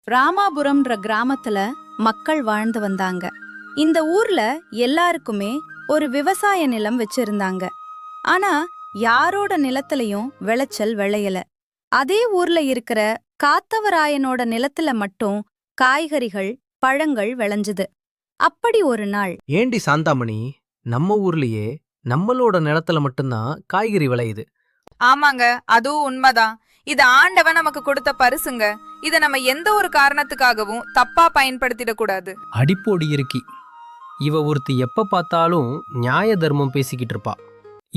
ராமாபுரம்ன்ற கிராமத்துல மக்கள் வாழ்ந்து வந்தாங்க. இந்த ஊர்ல எல்லாருக்குமே ஒரு விவசாய நிலம் வச்சிருந்தாங்க. ஆனா யாரோட நிலத்திலயும் விளைச்சல் விளையல. அதே ஊர்ல இருக்கிற காத்தவராயனோட நிலத்துல மட்டும் காய்கறிகள், பழங்கள் விளைஞ்சுது. அப்படி ஒரு நாள் ஏண்டி சாந்தாமணி, நம்ம ஊர்லயே நம்மளோட நிலத்துல மட்டும்தான் காய்கறி விளையுது. ஆமாங்க, அதுவும் உண்மைதான். இது ஆண்டவன் நமக்கு கொடுத்த பரிசுங்க. இத நம்ம எந்த ஒரு காரணத்துக்காகவும் தப்பா பயன்படுத்திடக் கூடாது. அடிப்போடி இருக்கி, இவ ஒருத்தி எப்ப பார்த்தாலும் நியாய தர்மம் பேசிக்கிட்டு இருப்பா.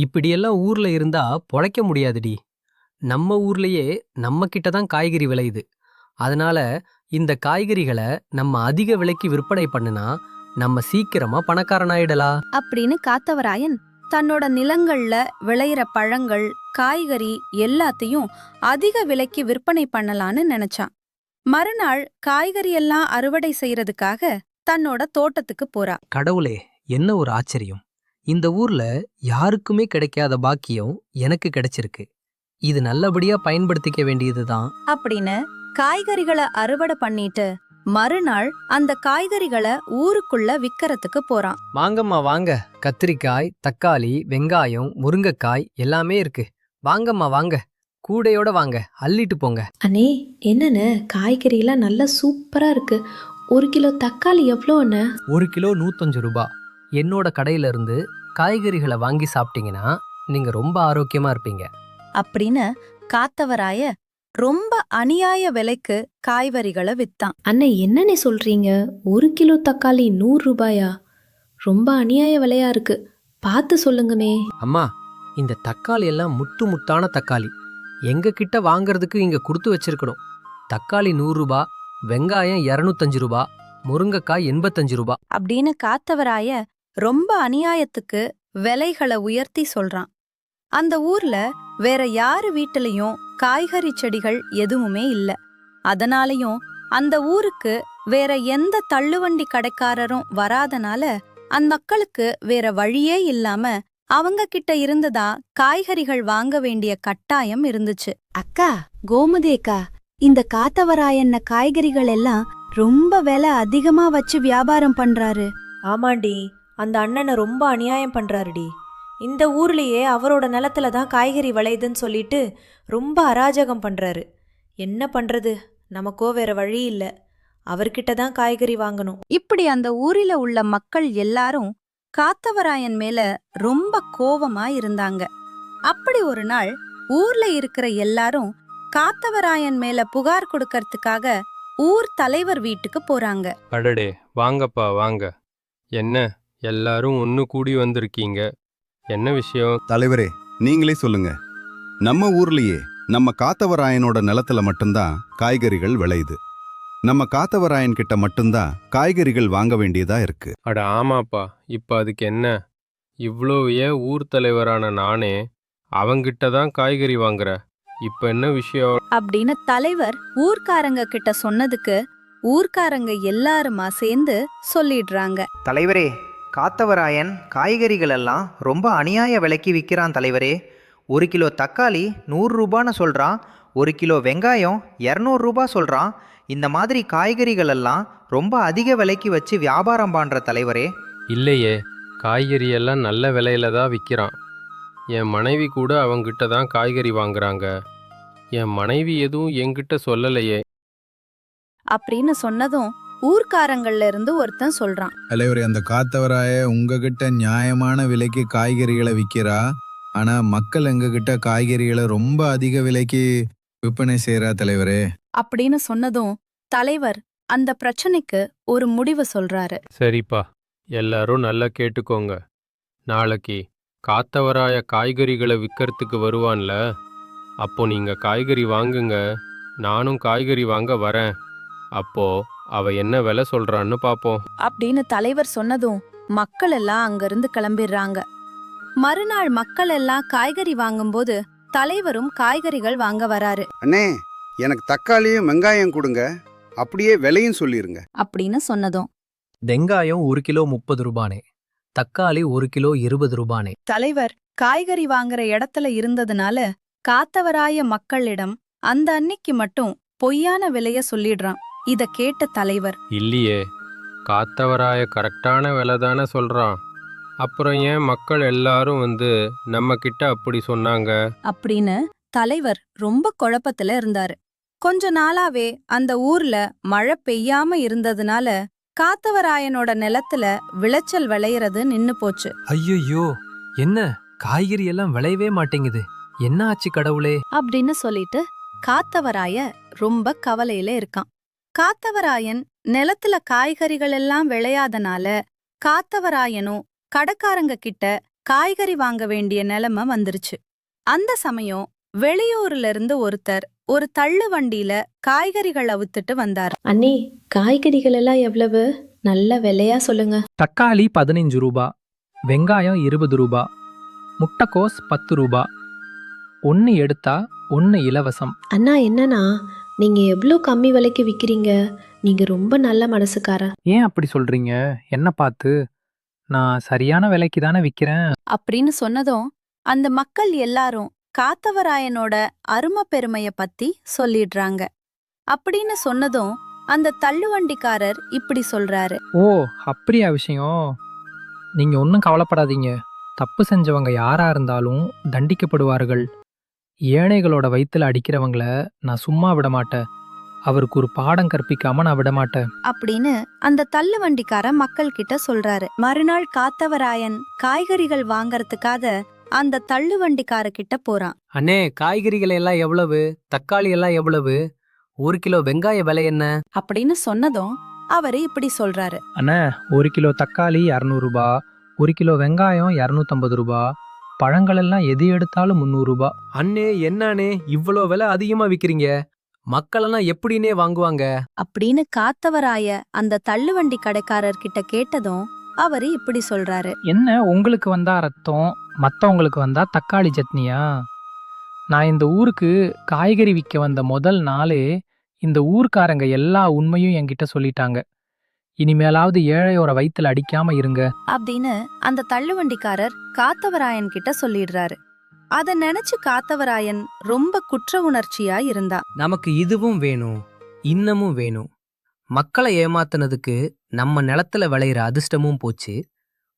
இப்படியெல்லாம் ஊர்ல இருந்தா பொழைக்க முடியாதுடி. நம்ம ஊர்லயே நம்ம கிட்ட தான் காய்கறி விளையுது. அதனால இந்த காய்கறிகளை நம்ம அதிக விலைக்கு விற்பனை பண்ணுனா நம்ம சீக்கிரமா பணக்காரனாயிடலாம். அப்படின்னு காத்தவராயன் தன்னோட நிலங்கள்ல விளையிற பழங்கள், காய்கறி எல்லாத்தையும் அதிக விலைக்கு விற்பனை பண்ணலான்னு நினைச்சான். மறுநாள் காய்கறி எல்லாம் அறுவடை செய்யறதுக்காக தன்னோட தோட்டத்துக்கு போறா. கடவுளே, என்ன ஒரு ஆச்சரியம்! இந்த ஊர்ல யாருக்குமே கிடைக்காத பாக்கியம் எனக்கு கிடைச்சிருக்கு. இது நல்லபடியா பயன்படுத்திக்க வேண்டியதுதான். அப்படின்னு காய்கறிகளை அறுவடை பண்ணிட்டு மறுநாள் அந்த காய்கறிகளை ஊருக்குள்ள விக்கிறதுக்கு போறான். வாங்கம்மா வாங்க, கத்திரிக்காய், தக்காளி, வெங்காயம், முருங்கைக்காய் எல்லாமே இருக்கு. வாங்கம்மா வாங்க, கூடையோட வாங்க, அள்ளிட்டு போங்க. அண்ணே, என்னண்ணே காய்கறிலாம் நல்லா சூப்பரா இருக்கு. 1 கிலோ தக்காளி எவ்வளோண்ணே? 1 கிலோ 105 ரூபாய். என்னோட கடையில இருந்து காய்கறிகளை வாங்கி சாப்பிட்டீங்கன்னா நீங்க ரொம்ப ஆரோக்கியமா இருப்பீங்க. அப்படின்னு காத்தவராய ரொம்ப அநியாய விலைக்கு காய்கறிகளை வித்தான். அண்ணே, என்னண்ணே சொல்றீங்க? 1 கிலோ தக்காளி 100 ரூபாயா? ரொம்ப அநியாய விலையா இருக்கு. பார்த்து சொல்லுங்கண்ணே. அம்மா, இந்த தக்காளி எல்லாம் முத்து முத்தான தக்காளி. எங்க கிட்ட வாங்குறதுக்கு இங்க கொடுத்து வச்சிருக்கணும். தக்காளி 100 ரூபாய், வெங்காயம் 205 ரூபாய், முருங்கைக்காய் 85 ரூபாய். அப்படின்னு காத்தவராய ரொம்ப அநியாயத்துக்கு விலைகளை உயர்த்தி சொல்றான். அந்த ஊர்ல வேற யாரு வீட்டிலையும் காய்கறி செடிகள் எதுவுமே இல்ல. அதனாலயும் அந்த ஊருக்கு வேற எந்த தள்ளுவண்டி கடைக்காரரும் வராதனால அந்த மக்களுக்கு வேற வழியே இல்லாம அவங்க கிட்ட இருந்துதா காய்கறிகள் வாங்க வேண்டிய கட்டாயம் இருந்துச்சு. அக்கா, கோமதேக்கா, இந்த காத்தவராயன்ன காய்கறிகள் எல்லாம் ரொம்ப விலை அதிகமா வச்சு வியாபாரம் பண்றாரு. ஆமாண்டி, அந்த அண்ணனை ரொம்ப அநியாயம் பண்றாருடி. இந்த ஊர்லயே அவரோட நிலத்துல தான் காய்கறி விளையுதுன்னு சொல்லிட்டு ரொம்ப அராஜகம் பண்றாரு. என்ன பண்றது, நமக்கோ வேற வழி இல்ல. அவர்கிட்ட தான் காய்கறி வாங்கணும். இப்படி அந்த ஊரில உள்ள மக்கள் எல்லாரும் காத்தவராயன் மேல ரொம்ப கோவமா இருந்தாங்க. அப்படி ஒரு நாள் ஊர்ல இருக்கிற எல்லாரும் காத்தவராயன் மேல புகார் கொடுக்கறதுக்காக ஊர் தலைவர் வீட்டுக்கு போறாங்க. அடடே, வாங்கப்பா வாங்க. என்ன எல்லாரும் ஒன்று கூடி வந்திருக்கீங்க? என்ன விஷயம்? தலைவரே, நீங்களே சொல்லுங்க. நம்ம ஊர்லயே நம்ம காத்தவராயனோட நிலத்துல மட்டும்தான் காய்கறிகள் விளையுது. நம்ம காத்தவராயன் கிட்ட மட்டும்தான் காய்கறிகள் வாங்க வேண்டியதா இருக்கு. அட ஆமாப்பா, இப்போ அதுக்கு என்ன? இவ்வளோ ஏன் ஊர் தலைவரான நானே அவங்கிட்ட தான் காய்கறி வாங்குற. இப்போ என்ன விஷயம்? அப்படின்னு தலைவர் ஊர்க்காரங்க கிட்ட சொன்னதுக்கு ஊர்க்காரங்க எல்லாருமா சேர்ந்து சொல்லிடுறாங்க. தலைவரே, காத்தவராயன் காய்கறிகள் எல்லாம் ரொம்ப அநியாய விலைக்கு விற்கிறான் தலைவரே. 1 கிலோ தக்காளி 100 ரூபான்னு சொல்கிறான். 1 கிலோ வெங்காயம் 200 ரூபாய் சொல்கிறான். இந்த மாதிரி காய்கறிகள் எல்லாம் ரொம்ப அதிக விலைக்கு வச்சு வியாபாரம் பண்ணுற தலைவரே. இல்லையே, காய்கறி எல்லாம் நல்ல விலையில தான் விற்கிறான். என் மனைவி கூட அவங்கிட்ட தான் காய்கறி வாங்குறாங்க. என் மனைவி எதுவும் என்கிட்ட சொல்லலையே. அப்படின்னு சொன்னதும் ஊர்க்காரங்கள்ல இருந்து ஒருத்தன் சொல்றான். தலைவரே, அந்த காத்தவராய உங்ககிட்ட நியாயமான விலைக்கு காய்கறிகளை விற்கிறா. ஆனா மக்கள் எங்ககிட்ட காய்கறிகளை ரொம்ப அதிக விலைக்கு விற்பனை செய்யறா தலைவரே. அப்படின்னு சொன்னதும் தலைவர் அந்த பிரச்சனைக்கு ஒரு முடிவு சொல்றாரு. சரிப்பா, எல்லாரும் நல்லா கேட்டுக்கோங்க. நாளைக்கு காத்தவராய காய்கறிகளை விற்கிறதுக்கு வருவான்ல, அப்போ நீங்க காய்கறி வாங்குங்க. நானும் காய்கறி வாங்க வரேன். அப்போ அவ என்ன விலை சொல்றான்னு பாப்போம். அப்படின்னு தலைவர் சொன்னதும் மக்கள் எல்லாம் அங்கிருந்து கிளம்பிடுறாங்க. மறுநாள் மக்கள் எல்லாம் காய்கறி வாங்கும்போது தலைவரும் காய்கறிகள் வாங்க வராரு. அண்ணே, எனக்கு தக்காளியும் வெங்காயம் கொடுங்க, அப்படியே விலையும் சொல்லிருங்க. அப்படின்னு சொன்னதும் வெங்காயம் 1 கிலோ 30 ரூபானே, தக்காளி 1 கிலோ 20 ரூபானே. தலைவர் காய்கறி வாங்குற இடத்துல இருந்ததுனால காத்தவராய மக்களிடம் அந்த அன்னிக்கு மட்டும் பொய்யான விலைய சொல்லிடுறான். இத கேட்ட தலைவர், இல்லையே, காத்தவராய கரெக்டான விலை தானே சொல்கிறான். அப்புறம் ஏன் மக்கள் எல்லாரும் வந்து நம்ம கிட்ட அப்படி சொன்னாங்க? அப்படின்னு தலைவர் ரொம்ப குழப்பத்துல இருந்தாரு. கொஞ்ச நாளாவே அந்த ஊர்ல மழை பெய்யாம இருந்ததுனால காத்தவராயனோட நிலத்துல விளைச்சல் விளையறது நின்னு போச்சு. ஐயோ, என்ன காய்கறி எல்லாம் விளையவே மாட்டேங்குது, என்ன ஆச்சு கடவுளே? அப்படின்னு சொல்லிட்டு காத்தவராய ரொம்ப கவலையில இருக்கான். காத்தவராயன் நிலத்துல காய்கறிகள் எல்லாம் விளையாதனால காத்தவராயனும் கடைக்காரங்க கிட்ட காய்கறி வாங்க வேண்டிய நிலைமை வந்துருச்சு. அந்த சமயம் வெளியூர்ல இருந்து ஒருத்தர் ஒரு தள்ளு வண்டியில காய்கறிகள் அவுத்துட்டு வந்தார். அண்ணே, காய்கறிகள் எல்லாம் எவ்வளவு? நல்ல விலையா சொல்லுங்க. தக்காளி 15 ரூபா, வெங்காயம் 20 ரூபா, முட்டைக்கோஸ் 10 ரூபா, ஒன்று எடுத்தா ஒன்று இலவசம். அண்ணா, என்னண்ணா நீங்க எவ்வளோ கம்மி விலைக்கு விற்கிறீங்க? நீங்க ரொம்ப நல்ல மனசுக்கார. ஏன் அப்படி சொல்றீங்க? என்ன பார்த்து? நான் சரியான விலைக்கு தானே விற்கிறேன். அப்படின்னு சொன்னதும் அந்த மக்கள் எல்லாரும் காத்தவராயனோட அருமை பெருமைய பத்தி சொல்லிடுறாங்க. அப்படின்னு சொன்னதும் அந்த தள்ளுவண்டிக்காரர் இப்படி சொல்றாரு. ஓ, அப்படியா விஷயம்? நீங்க ஒன்றும் கவலைப்படாதீங்க. தப்பு செஞ்சவங்க யாரா இருந்தாலும் தண்டிக்கப்படுவார்கள். ஏழைகளோட வயித்துல அடிக்கிறவங்கள நான் சும்மா விட மாட்டேன். அவருக்கு ஒரு பாடம் கற்பிக்காம நான் விட மாட்டேன். அப்படின்னு அந்த தள்ளுவண்டிக்கார மக்கள் கிட்ட சொல்றாரு. மறுநாள் காத்தவராயன் காய்கறிகள் வாங்கறதுக்காக அந்த தள்ளுவண்டிக்கார கிட்ட போறான். அண்ணே, காய்கறிகள் எல்லாம் எவ்வளவு? தக்காளி எல்லாம் எவ்வளவு? 1 கிலோ வெங்காய விலை என்ன? அப்படின்னு சொன்னதும் அவரு இப்படி சொல்றாரு. அண்ணே, 1 கிலோ தக்காளி 200 ரூபா, 1 கிலோ வெங்காயம் 250 ரூபா, பழங்கள் எல்லாம் எது எடுத்தாலும் 300 ரூபா. அண்ணே, என்னானே இவ்வளோ விலை அதிகமா விக்கிறீங்க? மக்களெல்லாம் எப்படின்னே வாங்குவாங்க? அப்படின்னு காத்தவராய அந்த தள்ளுவண்டி கடைக்காரர் கிட்ட கேட்டதும் அவரு இப்படி சொல்றாரு. என்ன, உங்களுக்கு வந்தா ரத்தம், மற்றவங்களுக்கு வந்தா தக்காளி சட்னியா? நான் இந்த ஊருக்கு காய்கறி விற்க வந்த முதல் நாளே இந்த ஊர்க்காரங்க எல்லா உண்மையும் என்கிட்ட சொல்லிட்டாங்க. இனிமேலாவது ஏழையோர வயித்துல அடிக்காம இருங்க அப்படின்னு அந்த தள்ளுவண்டிக்காரர் காத்தவராயன் கிட்ட சொல்லிடுறாரு. அத நினைச்சு காத்தவராயன் ரொம்ப குற்ற உணர்ச்சியா இருந்தா. நமக்கு இதுவும் வேணும், இன்னமும் வேணும். மக்களை ஏமாத்துனதுக்கு நம்ம நிலத்துல விளையிற அதிர்ஷ்டமும் போச்சு,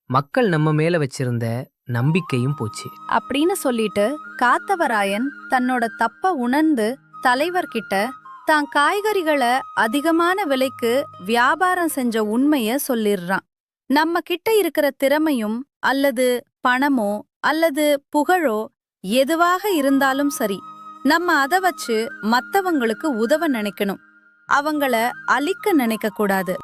மக்கள் நம்ம மேல வச்சிருந்த நம்பிக்கையும் போச்சு. அப்படின்னு சொல்லிட்டு காத்தவராயன் தன்னோட தப்ப உணர்ந்து தலைவர்கிட்ட தான் காய்கறிகளை அதிகமான விலைக்கு வியாபாரம் செஞ்ச உண்மைய சொல்லிடுறான். நம்ம கிட்ட இருக்கிற திறமையும் அல்லது பணமோ அல்லது புகழோ எதுவாக இருந்தாலும் சரி, நம்ம அத வச்சு மத்தவங்களுக்கு உதவ நினைக்கணும், அவங்கள அழிக்க நினைக்க கூடாது.